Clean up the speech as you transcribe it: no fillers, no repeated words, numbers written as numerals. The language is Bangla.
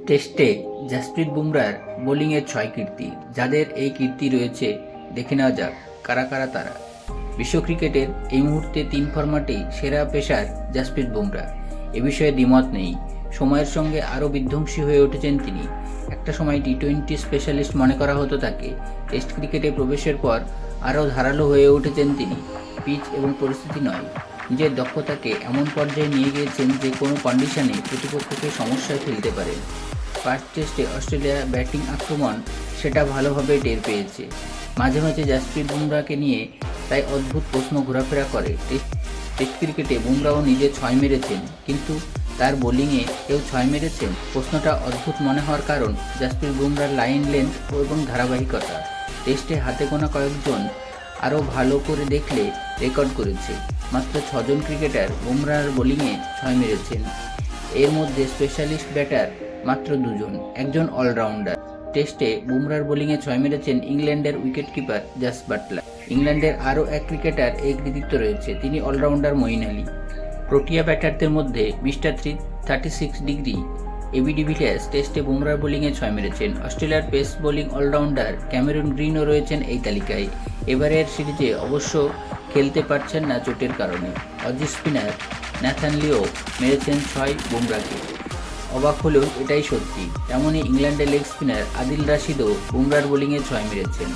টেস্টে জাসপ্রীত বুমরার বোলিংয়ের 6 কীর্তি। যাদের এই কীর্তি রয়েছে দেখে নেওয়া যাক কারা কারা তারা। বিশ্ব ক্রিকেটের এই মুহূর্তে 3 ফরম্যাটেই সেরা পেসার জাসপ্রীত বুমরা, এ বিষয়ে দ্বিমত নেই। সময়ের সঙ্গে আরও বিধ্বংসী হয়ে উঠেছেন তিনি। একটা সময় টি-20 স্পেশালিস্ট মনে করা হতো তাকে। টেস্ট ক্রিকেটে প্রবেশের পর আরও ধারালো হয়ে উঠেছেন তিনি। পিচ এবং পরিস্থিতি নয়, নিজের দক্ষতাকে এমন পর্যায়ে নিয়ে গিয়েছেন যে কোনো কন্ডিশনে প্রতিপক্ষকে সমস্যায় ফেলতে পারেন। ফার্স্ট টেস্টে অস্ট্রেলিয়া ব্যাটিং আক্রমণ সেটা ভালোভাবে টের পেয়েছে। মাঝে মাঝে জাসপ্রীত বুমরাকে নিয়ে তাই অদ্ভুত প্রশ্ন ঘোরাফেরা করে। টেস্ট ক্রিকেটে বুমরাও নিজে 6 মেরেছেন, কিন্তু তার বোলিংয়ে কেউ 6 মেরেছেন? প্রশ্নটা অদ্ভুত মনে হওয়ার কারণ জাসপ্রীত বুমরার লাইন লেন্থ এবং ধারাবাহিকতা। টেস্টে হাতে গোনা কয়েকজন আরও ভালো করে দেখলে রেকর্ড করেছে। মাত্র 6 জন ক্রিকেটার বুমরার বোলিংয়ে 6 মেরেছেন। এর মধ্যে স্পেশালিস্ট ব্যাটার মাত্র 2 জন, একজন অলরাউন্ডার। টেস্টে বুমরার বোলিংয়ে 6 মেরেছেন ইংল্যান্ডের উইকেটকিপার জস বাটলার। ইংল্যান্ডের আরও এক ক্রিকেটার এই কৃতিত্ব রয়েছে, তিনি অলরাউন্ডার মঈন আলী। প্রোটিয়া ব্যাটারদের মধ্যে মিস্টার 336 ডিগ্রি এবি ডিভিলিয়ার্স টেস্টে বুমরার বোলিংয়ে 6 মেরেছেন। অস্ট্রেলিয়ার পেস বোলিং অলরাউন্ডার ক্যামেরুন গ্রিনও রয়েছেন এই তালিকায়। এবারের সিরিজে অবশ্য খেলতে পারছেন না চোটের কারণে। অজি স্পিনার ন্যাথান লিও মেরেছেন 6 বুমরাকে। অবাক হলেও এটাই সত্যি। তেমনই ইংল্যান্ডের লেগ স্পিনার আদিল রাশিদও বুমরার বোলিংয়ে 6 মেরেছেন।